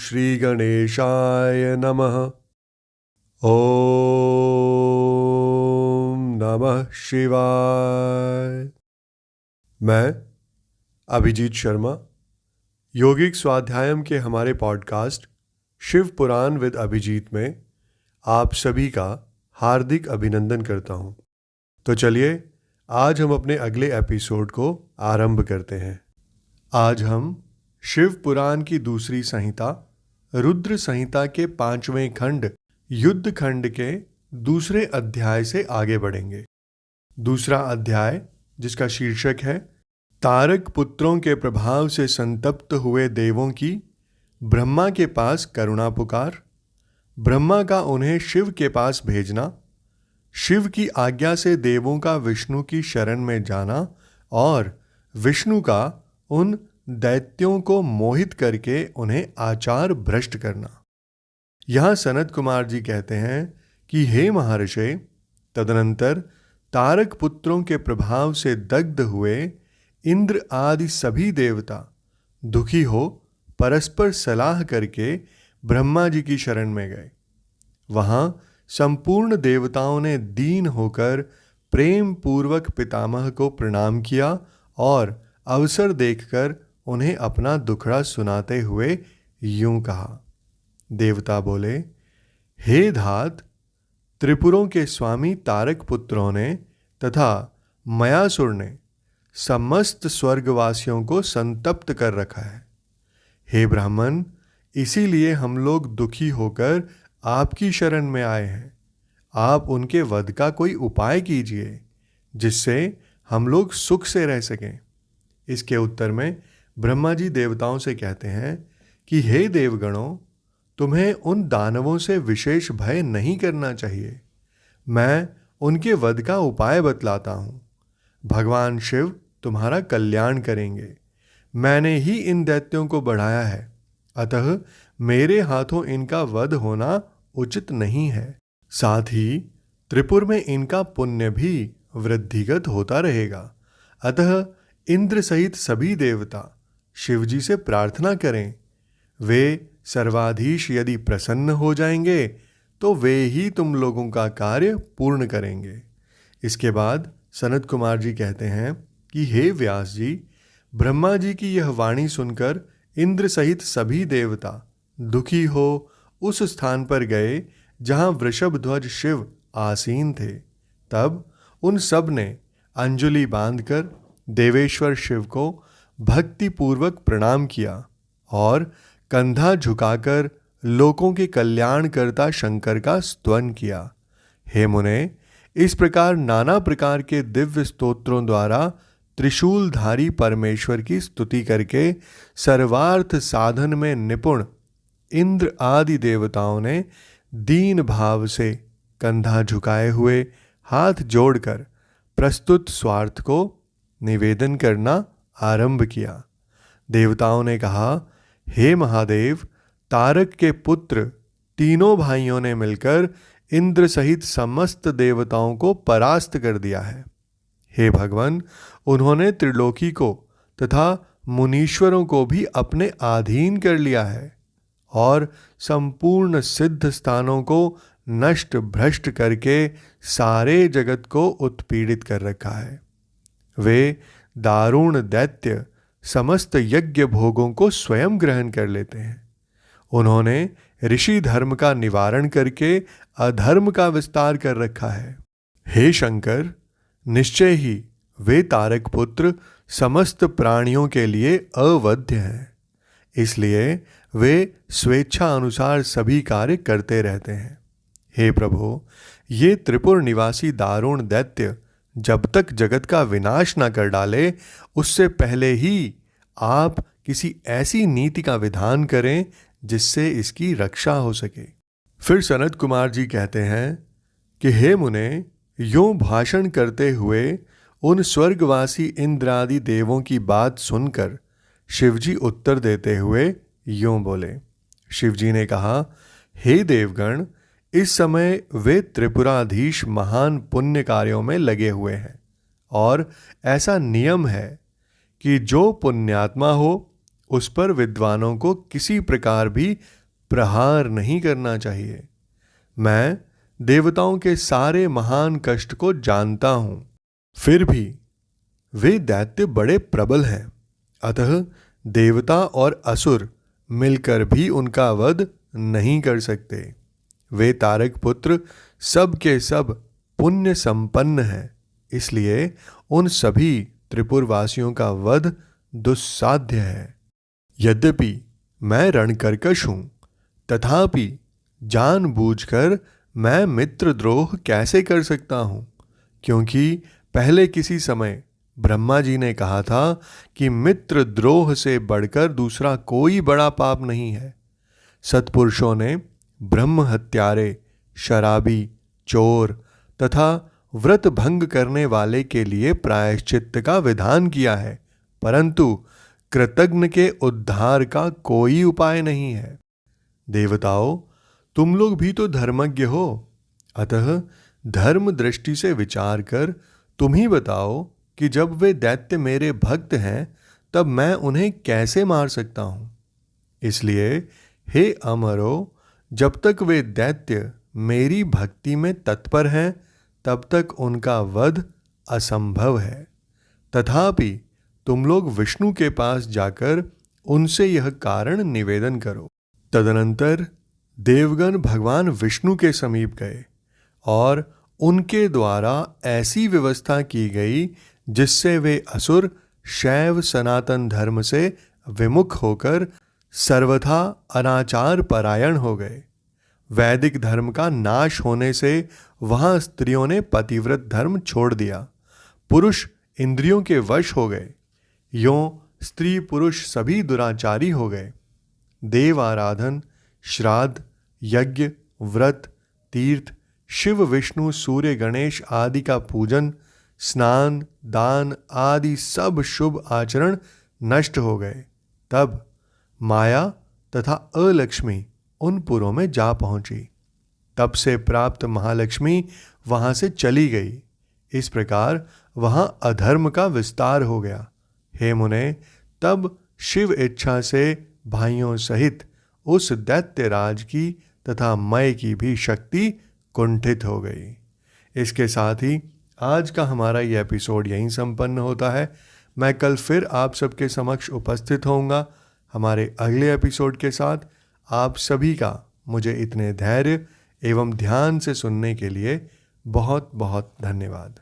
श्री गणेशाय नमः। ओम नमः शिवाय। मैं अभिजीत शर्मा योगिक स्वाध्यायम के हमारे पॉडकास्ट शिव पुराण विद अभिजीत में आप सभी का हार्दिक अभिनंदन करता हूं। तो चलिए आज हम अपने अगले एपिसोड को आरंभ करते हैं। आज हम शिव पुराण की दूसरी संहिता रुद्र संहिता के 5वें खंड युद्ध खंड के दूसरे अध्याय से आगे बढ़ेंगे। दूसरा अध्याय, जिसका शीर्षक है तारक पुत्रों के प्रभाव से संतप्त हुए देवों की ब्रह्मा के पास करुणा पुकार, ब्रह्मा का उन्हें शिव के पास भेजना, शिव की आज्ञा से देवों का विष्णु की शरण में जाना और विष्णु का उन दैत्यों को मोहित करके उन्हें आचार भ्रष्ट करना। यहां सनत कुमार जी कहते हैं कि हे महर्षि, तदनंतर तारक पुत्रों के प्रभाव से दग्ध हुए इंद्र आदि सभी देवता दुखी हो परस्पर सलाह करके ब्रह्मा जी की शरण में गए। वहां संपूर्ण देवताओं ने दीन होकर प्रेम पूर्वक पितामह को प्रणाम किया और अवसर देखकर उन्हें अपना दुखड़ा सुनाते हुए यूं कहा। देवता बोले, हे धात, त्रिपुरों के स्वामी तारक पुत्रों ने तथा मयासुर ने समस्त स्वर्गवासियों को संतप्त कर रखा है। हे ब्राह्मण, इसीलिए हम लोग दुखी होकर आपकी शरण में आए हैं। आप उनके वध का कोई उपाय कीजिए जिससे हम लोग सुख से रह सकें। इसके उत्तर में ब्रह्मा जी देवताओं से कहते हैं कि हे देवगणों, तुम्हें उन दानवों से विशेष भय नहीं करना चाहिए। मैं उनके वध का उपाय बतलाता हूँ। भगवान शिव तुम्हारा कल्याण करेंगे। मैंने ही इन दैत्यों को बढ़ाया है, अतः मेरे हाथों इनका वध होना उचित नहीं है। साथ ही त्रिपुर में इनका पुण्य भी वृद्धिगत होता रहेगा। अतः इंद्र सहित सभी देवता शिवजी से प्रार्थना करें। वे सर्वाधीश यदि प्रसन्न हो जाएंगे तो वे ही तुम लोगों का कार्य पूर्ण करेंगे। इसके बाद सनत कुमार जी कहते हैं कि हे व्यास जी, ब्रह्मा जी की यह वाणी सुनकर इंद्र सहित सभी देवता दुखी हो उस स्थान पर गए जहां वृषभध्वज शिव आसीन थे। तब उन सब ने अंजलि बांधकर देवेश्वर शिव को भक्तिपूर्वक प्रणाम किया और कंधा झुकाकर लोकों के कल्याणकर्ता शंकर का स्तवन किया। हे मुने, इस प्रकार नाना प्रकार के दिव्य स्तोत्रों द्वारा त्रिशूलधारी परमेश्वर की स्तुति करके सर्वार्थ साधन में निपुण इंद्र आदि देवताओं ने दीन भाव से कंधा झुकाए हुए हाथ जोड़कर प्रस्तुत स्वार्थ को निवेदन करना आरंभ किया। देवताओं ने कहा, हे महादेव, तारक के पुत्र तीनों भाइयों ने मिलकर इंद्र सहित समस्त देवताओं को परास्त कर दिया है। हे भगवान, उन्होंने त्रिलोकी को तथा मुनीश्वरों को भी अपने अधीन कर लिया है और संपूर्ण सिद्ध स्थानों को नष्ट भ्रष्ट करके सारे जगत को उत्पीड़ित कर रखा है। वे दारुण दैत्य समस्त यज्ञ भोगों को स्वयं ग्रहण कर लेते हैं। उन्होंने ऋषि धर्म का निवारण करके अधर्म का विस्तार कर रखा है। हे शंकर, निश्चय ही वे तारक पुत्र समस्त प्राणियों के लिए अवध्य हैं। इसलिए वे स्वेच्छा अनुसार सभी कार्य करते रहते हैं। हे प्रभु, ये त्रिपुर निवासी दारुण दैत्य जब तक जगत का विनाश न कर डाले, उससे पहले ही आप किसी ऐसी नीति का विधान करें जिससे इसकी रक्षा हो सके। फिर सनत कुमार जी कहते हैं कि हे मुने, यूं भाषण करते हुए उन स्वर्गवासी इंद्र आदि देवों की बात सुनकर शिवजी उत्तर देते हुए यूं बोले। शिवजी ने कहा, हे देवगण, इस समय वे त्रिपुराधीश महान पुण्य कार्यों में लगे हुए हैं और ऐसा नियम है कि जो पुण्यात्मा हो उस पर विद्वानों को किसी प्रकार भी प्रहार नहीं करना चाहिए। मैं देवताओं के सारे महान कष्ट को जानता हूं, फिर भी वे दैत्य बड़े प्रबल हैं, अतः देवता और असुर मिलकर भी उनका वध नहीं कर सकते। वे तारक पुत्र सब के सब पुण्य संपन्न हैं, इसलिए उन सभी त्रिपुरवासियों का वध दुस्साध्य है। यद्यपि मैं रणकर्कश हूं, तथापि जानबूझकर मैं मित्रद्रोह कैसे कर सकता हूं? क्योंकि पहले किसी समय ब्रह्मा जी ने कहा था कि मित्रद्रोह से बढ़कर दूसरा कोई बड़ा पाप नहीं है। सत्पुरुषों ने ब्रह्म हत्यारे, शराबी, चोर तथा व्रत भंग करने वाले के लिए प्रायश्चित्त का विधान किया है, परंतु कृतघ्न के उद्धार का कोई उपाय नहीं है। देवताओं, तुम लोग भी तो धर्मज्ञ हो, अतः धर्म दृष्टि से विचार कर तुम ही बताओ कि जब वे दैत्य मेरे भक्त हैं तब मैं उन्हें कैसे मार सकता हूं। इसलिए हे अमरो, जब तक वे दैत्य मेरी भक्ति में तत्पर हैं तब तक उनका वध असंभव है। तथापि तुम लोग विष्णु के पास जाकर उनसे यह कारण निवेदन करो। तदनंतर देवगण भगवान विष्णु के समीप गए और उनके द्वारा ऐसी व्यवस्था की गई जिससे वे असुर शैव सनातन धर्म से विमुख होकर सर्वथा अनाचार परायण हो गए। वैदिक धर्म का नाश होने से वहां स्त्रियों ने पतिव्रत धर्म छोड़ दिया, पुरुष इंद्रियों के वश हो गए। यों स्त्री पुरुष सभी दुराचारी हो गए। देव आराधन, श्राद्ध, यज्ञ, व्रत, तीर्थ, शिव विष्णु सूर्य गणेश आदि का पूजन, स्नान, दान आदि सब शुभ आचरण नष्ट हो गए। तब माया तथा अलक्ष्मी उन पुरों में जा पहुंची। तब से प्राप्त महालक्ष्मी वहां से चली गई। इस प्रकार वहां अधर्म का विस्तार हो गया। हे मुने, तब शिव इच्छा से भाइयों सहित उस दैत्यराज की तथा मय की भी शक्ति कुंठित हो गई। इसके साथ ही आज का हमारा ये एपिसोड यहीं संपन्न होता है। मैं कल फिर आप सबके समक्ष उपस्थित होऊंगा हमारे अगले एपिसोड के साथ। आप सभी का मुझे इतने धैर्य एवं ध्यान से सुनने के लिए बहुत बहुत धन्यवाद।